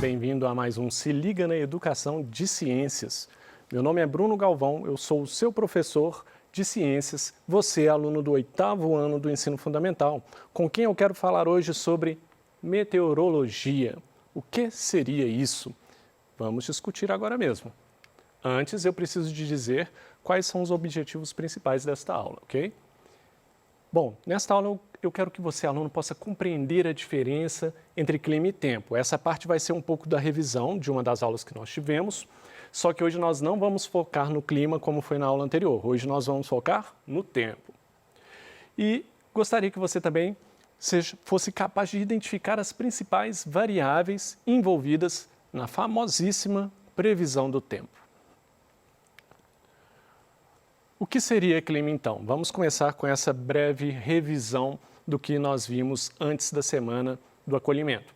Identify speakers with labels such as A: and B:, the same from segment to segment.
A: bem-vindo a mais um Se Liga na Educação de Ciências. Meu nome é Bruno Galvão, eu sou o seu professor de Ciências, você é aluno do 8º ano do Ensino Fundamental, com quem eu quero falar hoje sobre meteorologia. O que seria isso? Vamos discutir agora mesmo. Antes, eu preciso de dizer quais são os objetivos principais desta aula, ok? Bom, nesta aula eu quero que você, aluno, possa compreender a diferença entre clima e tempo. Essa parte vai ser um pouco da revisão de uma das aulas que nós tivemos, só que hoje nós não vamos focar no clima como foi na aula anterior. Hoje nós vamos focar no tempo. E gostaria que você também fosse capaz de identificar as principais variáveis envolvidas na famosíssima previsão do tempo. O que seria clima, então? Vamos começar com essa breve revisão do que nós vimos antes da semana do acolhimento.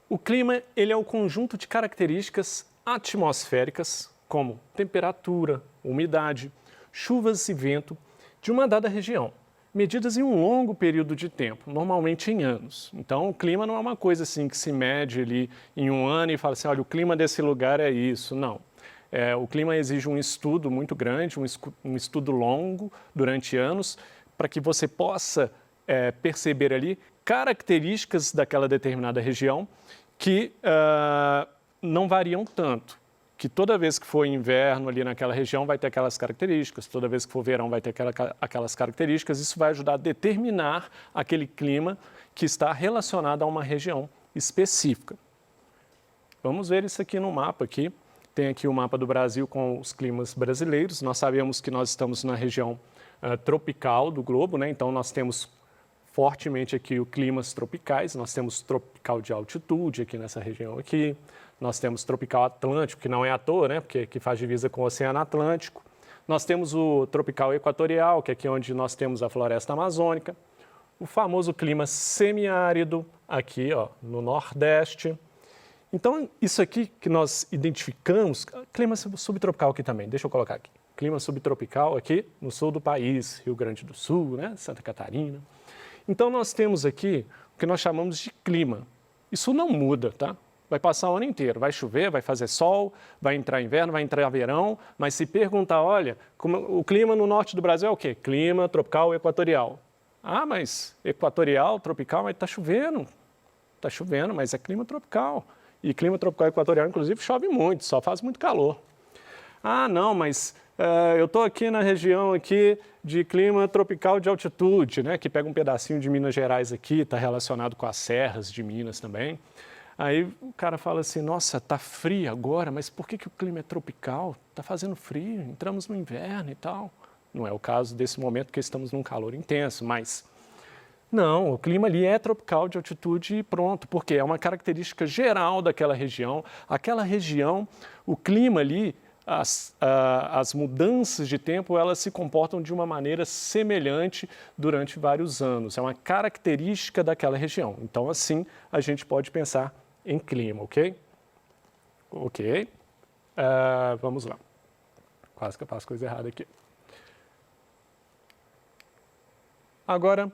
A: O clima, ele é o conjunto de características atmosféricas, como temperatura, umidade, chuvas e vento, de uma dada região, medidas em um longo período de tempo, normalmente em anos. Então, o clima não é uma coisa assim que se mede ali em um ano e fala assim, olha, o clima desse lugar é isso. Não. O clima exige um estudo muito grande, um estudo longo durante anos, para que você possa perceber ali características daquela determinada região que não variam tanto. Que toda vez que for inverno ali naquela região vai ter aquelas características, toda vez que for verão vai ter aquelas características. Isso vai ajudar a determinar aquele clima que está relacionado a uma região específica. Vamos ver isso aqui no mapa aqui. Tem aqui o mapa do Brasil com os climas brasileiros. Nós sabemos que nós estamos na região tropical do globo, né? Então nós temos fortemente aqui os climas tropicais. Nós temos tropical de altitude aqui nessa região aqui. Nós temos tropical atlântico, que não é à toa, né? Porque que faz divisa com o Oceano Atlântico. Nós temos o tropical equatorial, que é aqui onde nós temos a floresta amazônica. O famoso clima semiárido aqui, ó, no Nordeste. Então, isso aqui que nós identificamos, clima subtropical aqui também, deixa eu colocar aqui. Clima subtropical aqui no sul do país, Rio Grande do Sul, né, Santa Catarina. Então, nós temos aqui o que nós chamamos de clima. Isso não muda, tá? Vai passar o ano inteiro, vai chover, vai fazer sol, vai entrar inverno, vai entrar verão, mas se perguntar, olha, o clima no norte do Brasil é o quê? Clima tropical equatorial. Ah, mas equatorial, tropical, mas está chovendo. Está chovendo, mas é clima tropical. E clima tropical equatorial, inclusive, chove muito, só faz muito calor. Ah, não, mas eu estou aqui na região aqui de clima tropical de altitude, né, que pega um pedacinho de Minas Gerais aqui, está relacionado com as serras de Minas também. Aí o cara fala assim, nossa, está frio agora, mas por que o clima é tropical? Está fazendo frio, entramos no inverno e tal. Não é o caso desse momento, porque estamos num calor intenso, mas... Não, o clima ali é tropical de altitude e pronto, porque é uma característica geral daquela região. Aquela região, o clima ali, as mudanças de tempo, elas se comportam de uma maneira semelhante durante vários anos. É uma característica daquela região. Então, assim, a gente pode pensar em clima, ok? Ok. Vamos lá. Quase que eu faço coisa errada aqui. Agora...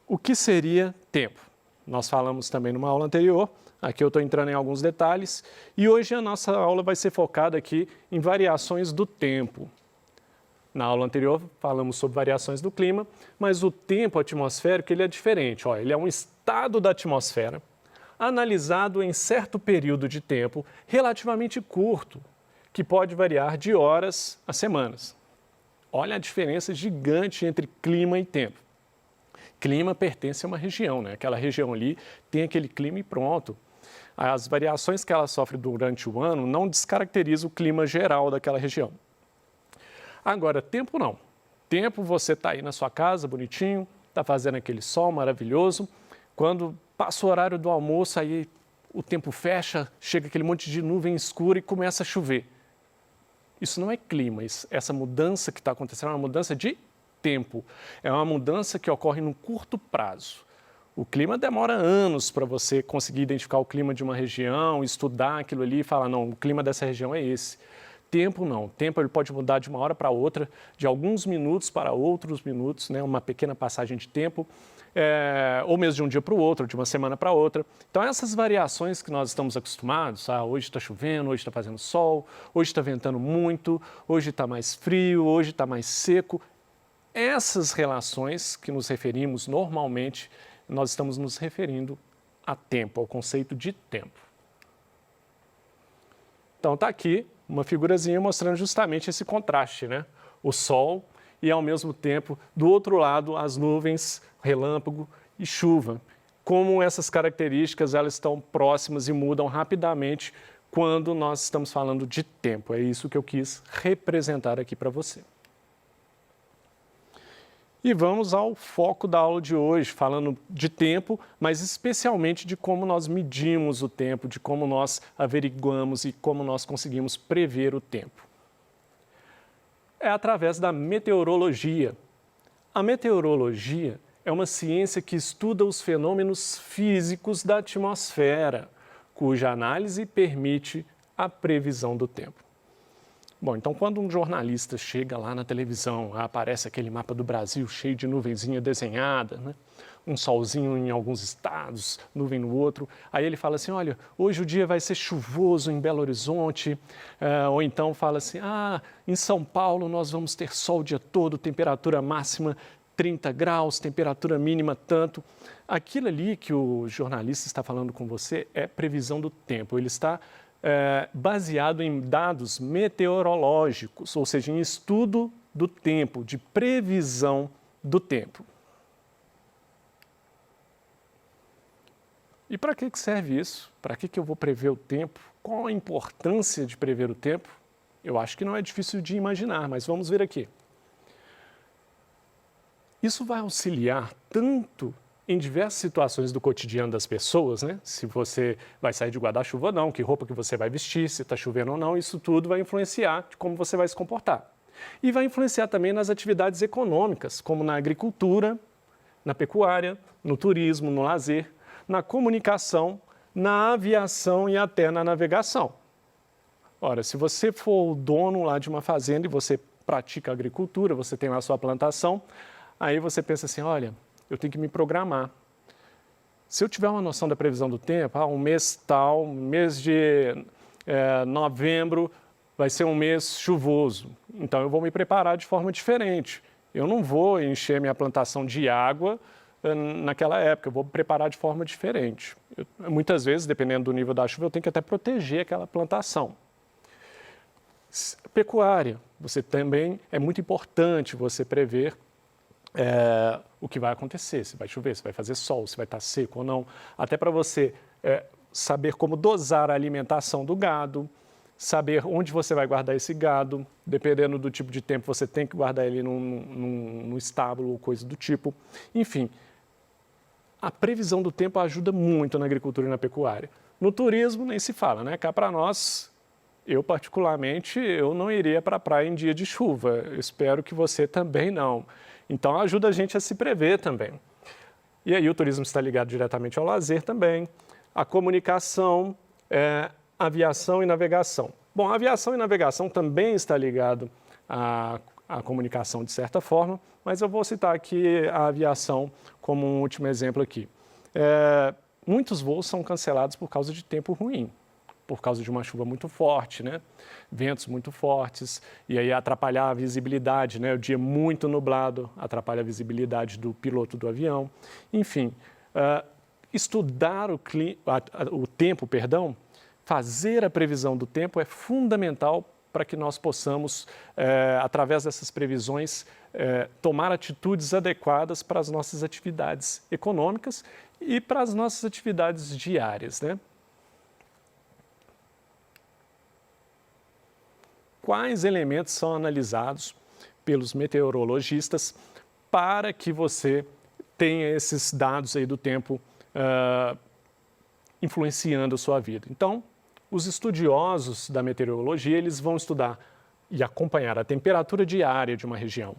A: o que seria tempo? Nós falamos também numa aula anterior, aqui eu estou entrando em alguns detalhes, e hoje a nossa aula vai ser focada aqui em variações do tempo. Na aula anterior falamos sobre variações do clima, mas o tempo atmosférico ele é diferente. Ó, ele é um estado da atmosfera analisado em certo período de tempo relativamente curto, que pode variar de horas a semanas. Olha a diferença gigante entre clima e tempo. Clima pertence a uma região, né? Aquela região ali tem aquele clima e pronto. As variações que ela sofre durante o ano não descaracterizam o clima geral daquela região. Agora, tempo não. Tempo você está aí na sua casa, bonitinho, está fazendo aquele sol maravilhoso. Quando passa o horário do almoço, aí o tempo fecha, chega aquele monte de nuvem escura e começa a chover. Isso não é clima, essa mudança que está acontecendo é uma mudança de tempo. É uma mudança que ocorre num curto prazo. O clima demora anos para você conseguir identificar o clima de uma região, estudar aquilo ali e falar, não, o clima dessa região é esse. Tempo não. Tempo ele pode mudar de uma hora para outra, de alguns minutos para outros minutos, né? Uma pequena passagem de tempo, ou mesmo de um dia para o outro, de uma semana para outra. Então, essas variações que nós estamos acostumados, hoje está chovendo, hoje está fazendo sol, hoje está ventando muito, hoje está mais frio, hoje está mais seco. Essas relações que nos referimos normalmente, nós estamos nos referindo a tempo, ao conceito de tempo. Então, está aqui uma figurazinha mostrando justamente esse contraste, né? O sol e, ao mesmo tempo, do outro lado, as nuvens, relâmpago e chuva. Como essas características elas estão próximas e mudam rapidamente quando nós estamos falando de tempo. É isso que eu quis representar aqui para você. E vamos ao foco da aula de hoje, falando de tempo, mas especialmente de como nós medimos o tempo, de como nós averiguamos e como nós conseguimos prever o tempo. É através da meteorologia. A meteorologia é uma ciência que estuda os fenômenos físicos da atmosfera, cuja análise permite a previsão do tempo. Bom, então quando um jornalista chega lá na televisão, aparece aquele mapa do Brasil cheio de nuvenzinha desenhada, né? Um solzinho em alguns estados, nuvem no outro, aí ele fala assim, olha, hoje o dia vai ser chuvoso em Belo Horizonte, ou então fala assim, em São Paulo nós vamos ter sol o dia todo, temperatura máxima 30 graus, temperatura mínima tanto. Aquilo ali que o jornalista está falando com você é previsão do tempo, ele está baseado em dados meteorológicos, ou seja, em estudo do tempo, de previsão do tempo. E para que serve isso? Para que eu vou prever o tempo? Qual a importância de prever o tempo? Eu acho que não é difícil de imaginar, mas vamos ver aqui. Isso vai auxiliar tanto em diversas situações do cotidiano das pessoas, né? Se você vai sair de guarda-chuva ou não, que roupa que você vai vestir, se está chovendo ou não, isso tudo vai influenciar de como você vai se comportar. E vai influenciar também nas atividades econômicas, como na agricultura, na pecuária, no turismo, no lazer, na comunicação, na aviação e até na navegação. Ora, se você for o dono lá de uma fazenda e você pratica agricultura, você tem lá a sua plantação, aí você pensa assim, olha, eu tenho que me programar. Se eu tiver uma noção da previsão do tempo, um mês tal, mês de novembro vai ser um mês chuvoso, então eu vou me preparar de forma diferente. Eu não vou encher minha plantação de água naquela época, eu vou preparar de forma diferente. Muitas vezes, dependendo do nível da chuva, eu tenho que até proteger aquela plantação. Pecuária, você também é muito importante você prever o que vai acontecer, se vai chover, se vai fazer sol, se vai estar seco ou não, até para você saber como dosar a alimentação do gado, saber onde você vai guardar esse gado, dependendo do tipo de tempo você tem que guardar ele num estábulo ou coisa do tipo. Enfim, a previsão do tempo ajuda muito na agricultura e na pecuária. No turismo nem se fala, né? Cá para nós, eu particularmente, eu não iria para a praia em dia de chuva, eu espero que você também não. Então ajuda a gente a se prever também. E aí o turismo está ligado diretamente ao lazer também, a comunicação, aviação e navegação. Bom, a aviação e navegação também está ligado à comunicação de certa forma, mas eu vou citar aqui a aviação como um último exemplo aqui. Muitos voos são cancelados por causa de tempo ruim, por causa de uma chuva muito forte, né? Ventos muito fortes, e aí atrapalhar a visibilidade, né? O dia muito nublado atrapalha a visibilidade do piloto do avião. Enfim, estudar o tempo, fazer a previsão do tempo é fundamental para que nós possamos, através dessas previsões, tomar atitudes adequadas para as nossas atividades econômicas e para as nossas atividades diárias, né? Quais elementos são analisados pelos meteorologistas para que você tenha esses dados aí do tempo influenciando a sua vida? Então, os estudiosos da meteorologia, eles vão estudar e acompanhar a temperatura diária de uma região,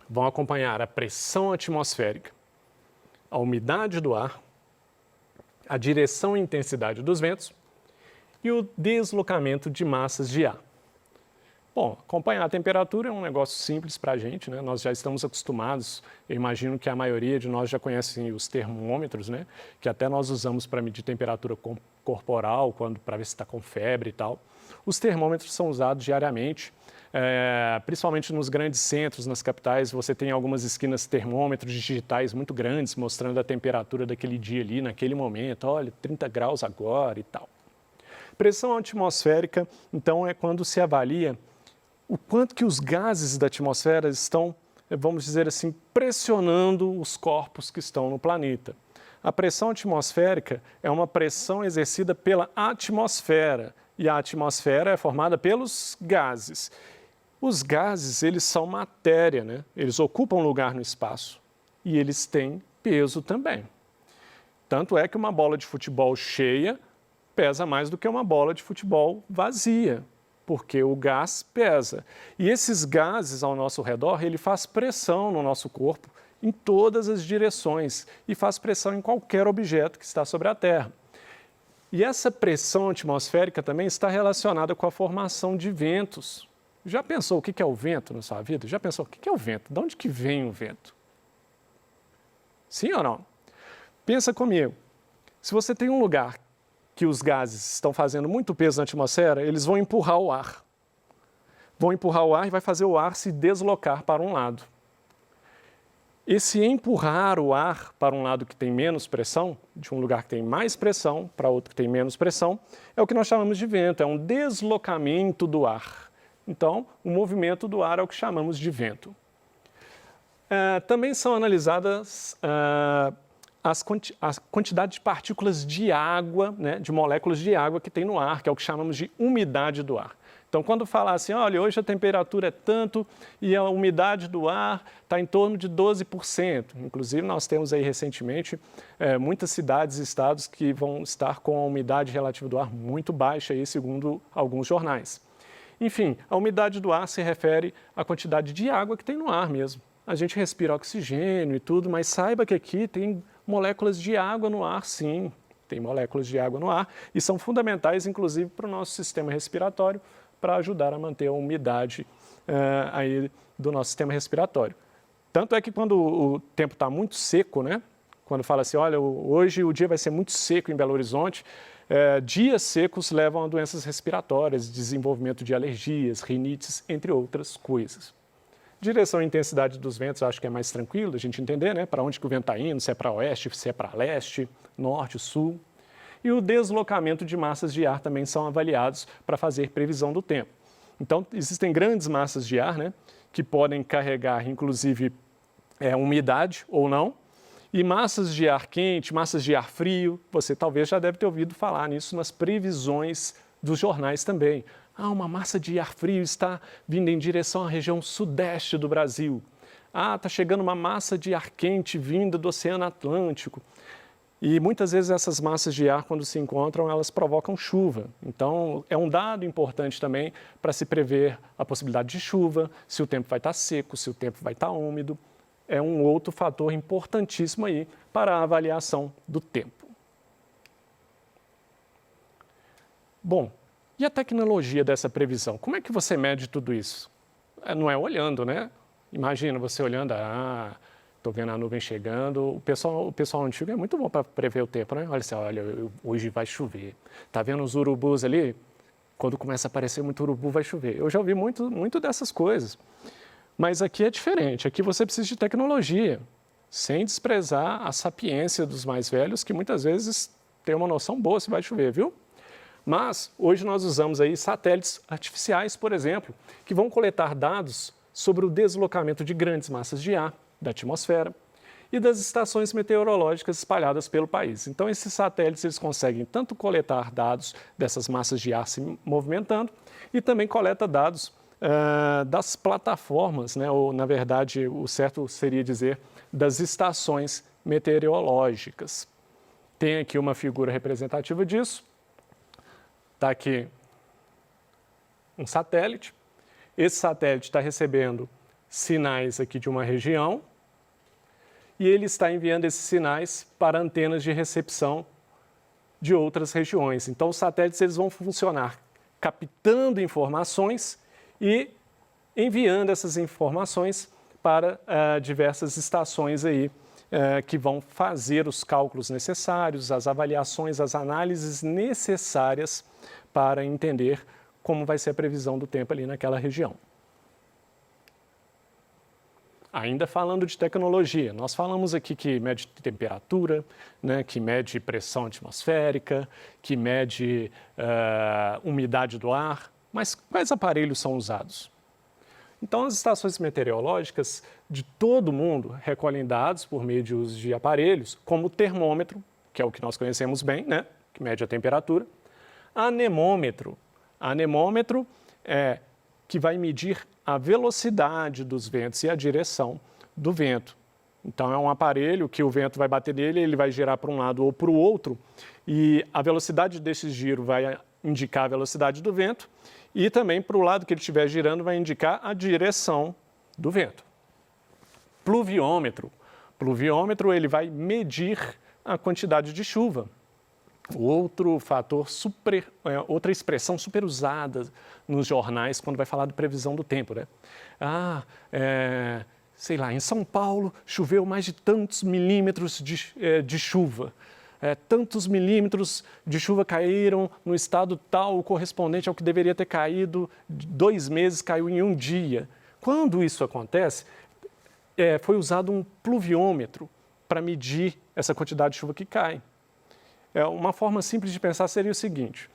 A: vão acompanhar a pressão atmosférica, a umidade do ar, a direção e intensidade dos ventos e o deslocamento de massas de ar. Bom, acompanhar a temperatura é um negócio simples para a gente, né? Nós já estamos acostumados, eu imagino que a maioria de nós já conhece os termômetros, né? Que até nós usamos para medir temperatura corporal, para ver se está com febre e tal. Os termômetros são usados diariamente, principalmente nos grandes centros, nas capitais, você tem algumas esquinas termômetros digitais muito grandes, mostrando a temperatura daquele dia ali, naquele momento, olha, 30 graus agora e tal. Pressão atmosférica, então, é quando se avalia o quanto que os gases da atmosfera estão, vamos dizer assim, pressionando os corpos que estão no planeta. A pressão atmosférica é uma pressão exercida pela atmosfera, e a atmosfera é formada pelos gases. Os gases, eles são matéria, né? Eles ocupam lugar no espaço e eles têm peso também. Tanto é que uma bola de futebol cheia pesa mais do que uma bola de futebol vazia, porque o gás pesa. E esses gases ao nosso redor, ele faz pressão no nosso corpo em todas as direções e faz pressão em qualquer objeto que está sobre a Terra. E essa pressão atmosférica também está relacionada com a formação de ventos. Já pensou o que é o vento na sua vida? Já pensou o que é o vento? De onde que vem o vento? Sim ou não? Pensa comigo. Se você tem um lugar que os gases estão fazendo muito peso na atmosfera, eles vão empurrar o ar. Vão empurrar o ar e vai fazer o ar se deslocar para um lado. Esse empurrar o ar para um lado que tem menos pressão, de um lugar que tem mais pressão para outro que tem menos pressão, é o que nós chamamos de vento, é um deslocamento do ar. Então, o movimento do ar é o que chamamos de vento. Também são analisadas a quantidade de partículas de água, né, de moléculas de água que tem no ar, que é o que chamamos de umidade do ar. Então, quando falar assim, olha, hoje a temperatura é tanto e a umidade do ar está em torno de 12%. Inclusive, nós temos aí recentemente muitas cidades e estados que vão estar com a umidade relativa do ar muito baixa, aí, segundo alguns jornais. Enfim, a umidade do ar se refere à quantidade de água que tem no ar mesmo. A gente respira oxigênio e tudo, mas saiba que aqui tem moléculas de água no ar, sim. Tem moléculas de água no ar e são fundamentais, inclusive, para o nosso sistema respiratório, para ajudar a manter a umidade aí do nosso sistema respiratório. Tanto é que quando o tempo está muito seco, né? Quando fala assim, olha, hoje o dia vai ser muito seco em Belo Horizonte, dias secos levam a doenças respiratórias, desenvolvimento de alergias, rinites, entre outras coisas. Direção e intensidade dos ventos, acho que é mais tranquilo a gente entender, né? Para onde que o vento está indo, se é para oeste, se é para leste, norte, sul. E o deslocamento de massas de ar também são avaliados para fazer previsão do tempo. Então, existem grandes massas de ar, né? Que podem carregar, inclusive, umidade ou não. E massas de ar quente, massas de ar frio, você talvez já deve ter ouvido falar nisso nas previsões dos jornais também. Uma massa de ar frio está vindo em direção à região sudeste do Brasil. Está chegando uma massa de ar quente vinda do Oceano Atlântico. E muitas vezes essas massas de ar, quando se encontram, elas provocam chuva. Então, é um dado importante também para se prever a possibilidade de chuva, se o tempo vai estar seco, se o tempo vai estar úmido. É um outro fator importantíssimo aí para a avaliação do tempo. Bom, e a tecnologia dessa previsão? Como é que você mede tudo isso? Não é olhando, né? Imagina você olhando, estou vendo a nuvem chegando. O pessoal antigo é muito bom para prever o tempo, né? Olha assim, olha, hoje vai chover. Está vendo os urubus ali? Quando começa a aparecer muito urubu, vai chover. Eu já ouvi muito dessas coisas. Mas aqui é diferente. Aqui você precisa de tecnologia, sem desprezar a sapiência dos mais velhos, que muitas vezes tem uma noção boa se vai chover, viu? Mas hoje nós usamos aí satélites artificiais, por exemplo, que vão coletar dados sobre o deslocamento de grandes massas de ar da atmosfera e das estações meteorológicas espalhadas pelo país. Então, esses satélites eles conseguem tanto coletar dados dessas massas de ar se movimentando e também coleta dados das plataformas, né? Ou, na verdade, o certo seria dizer das estações meteorológicas. Tem aqui uma figura representativa disso. Está aqui um satélite. Esse satélite está recebendo sinais aqui de uma região e ele está enviando esses sinais para antenas de recepção de outras regiões. Então, os satélites eles vão funcionar captando informações e enviando essas informações para diversas estações aí, que vão fazer os cálculos necessários, as avaliações, as análises necessárias para entender como vai ser a previsão do tempo ali naquela região. Ainda falando de tecnologia, nós falamos aqui que mede temperatura, né, que mede pressão atmosférica, que mede umidade do ar, mas quais aparelhos são usados? Então, as estações meteorológicas de todo o mundo recolhem dados por meio de uso de aparelhos, como o termômetro, que é o que nós conhecemos bem, né, que mede a temperatura, anemômetro. Anemômetro é que vai medir a velocidade dos ventos e a direção do vento. Então, é um aparelho que o vento vai bater nele, ele vai girar para um lado ou para o outro, e a velocidade desse giro vai indicar a velocidade do vento, e também para o lado que ele estiver girando vai indicar a direção do vento. Pluviômetro. Pluviômetro, ele vai medir a quantidade de chuva. Outro fator outra expressão super usada nos jornais quando vai falar de previsão do tempo, né? Sei lá, em São Paulo choveu mais de tantos milímetros de chuva. Tantos milímetros de chuva caíram no estado tal, o correspondente ao que deveria ter caído 2 meses, caiu em 1 dia. Quando isso acontece, foi usado um pluviômetro para medir essa quantidade de chuva que cai. Uma forma simples de pensar seria o seguinte: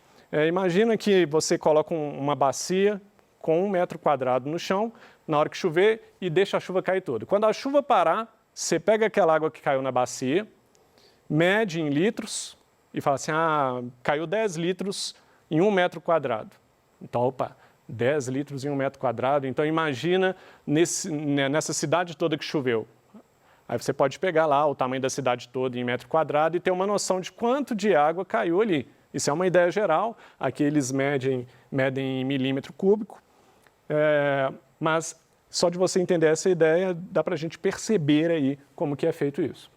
A: imagina que você coloca uma bacia com 1 metro quadrado no chão, na hora que chover, e deixa a chuva cair toda. Quando a chuva parar, você pega aquela água que caiu na bacia, mede em litros e fala assim, caiu 10 litros em 1 metro quadrado. Então, 10 litros em 1 metro quadrado, então imagina nessa cidade toda que choveu. Aí você pode pegar lá o tamanho da cidade toda em metro quadrado e ter uma noção de quanto de água caiu ali. Isso é uma ideia geral, aqui eles medem em milímetro cúbico, mas só de você entender essa ideia, dá para a gente perceber aí como que é feito isso.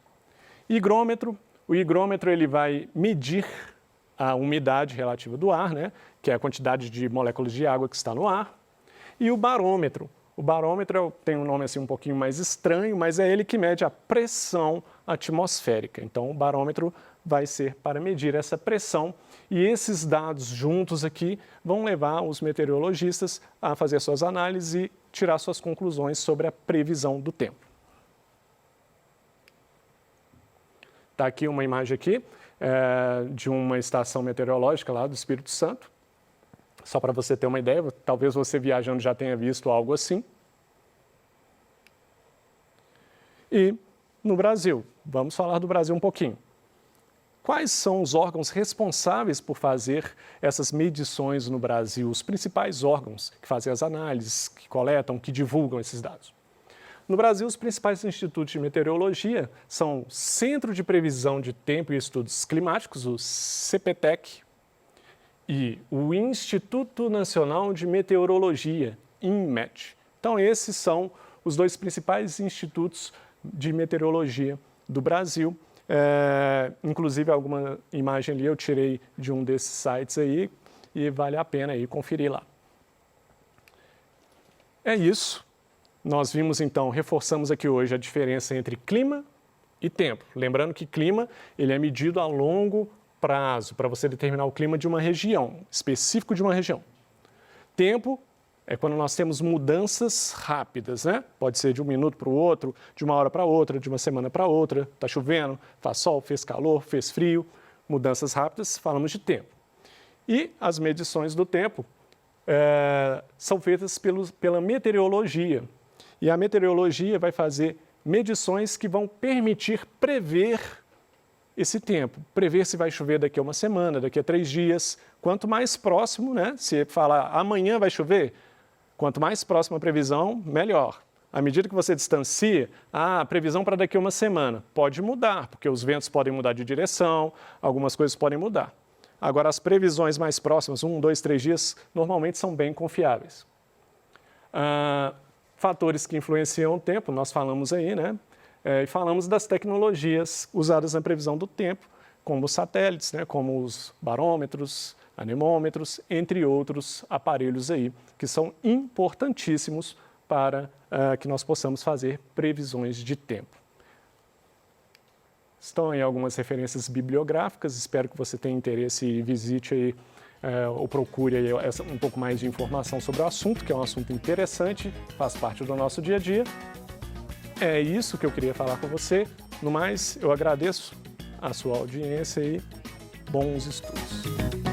A: Higrômetro. O higrômetro ele vai medir a umidade relativa do ar, né, que é a quantidade de moléculas de água que está no ar. E o barômetro. O barômetro tem um nome assim um pouquinho mais estranho, mas é ele que mede a pressão atmosférica. Então, o barômetro vai ser para medir essa pressão e esses dados juntos aqui vão levar os meteorologistas a fazer suas análises e tirar suas conclusões sobre a previsão do tempo. Está aqui uma imagem aqui, de uma estação meteorológica lá do Espírito Santo. Só para você ter uma ideia, talvez você viajando já tenha visto algo assim. E no Brasil, vamos falar do Brasil um pouquinho. Quais são os órgãos responsáveis por fazer essas medições no Brasil? Os principais órgãos que fazem as análises, que coletam, que divulgam esses dados. No Brasil, os principais institutos de meteorologia são o Centro de Previsão de Tempo e Estudos Climáticos, o CPTEC, e o Instituto Nacional de Meteorologia, INMET. Então, esses são os 2 principais institutos de meteorologia do Brasil. Inclusive, alguma imagem ali eu tirei de um desses sites aí e vale a pena aí conferir lá. É isso. Nós vimos, então, reforçamos aqui hoje a diferença entre clima e tempo. Lembrando que clima ele é medido a longo prazo, para você determinar o clima de uma região, específico de uma região. Tempo é quando nós temos mudanças rápidas, né? Pode ser de um minuto para o outro, de uma hora para outra, de uma semana para outra. Está chovendo, faz sol, fez calor, fez frio. Mudanças rápidas, falamos de tempo. E as medições do tempo são feitas pela meteorologia. E a meteorologia vai fazer medições que vão permitir prever esse tempo, prever se vai chover daqui a uma semana, daqui a 3 dias. Quanto mais próximo, né? Se falar amanhã vai chover, quanto mais próxima a previsão, melhor. À medida que você distancia, a previsão para daqui a uma semana pode mudar, porque os ventos podem mudar de direção, algumas coisas podem mudar. Agora, as previsões mais próximas, 1, 2, 3 dias, normalmente são bem confiáveis. Fatores que influenciam o tempo, nós falamos aí, né? E falamos das tecnologias usadas na previsão do tempo, como os satélites, né, como os barômetros, anemômetros, entre outros aparelhos aí, que são importantíssimos para que nós possamos fazer previsões de tempo. Estão aí algumas referências bibliográficas, espero que você tenha interesse e visite aí, ou procure aí um pouco mais de informação sobre o assunto, que é um assunto interessante, faz parte do nosso dia a dia. É isso que eu queria falar com você. No mais, eu agradeço a sua audiência e bons estudos.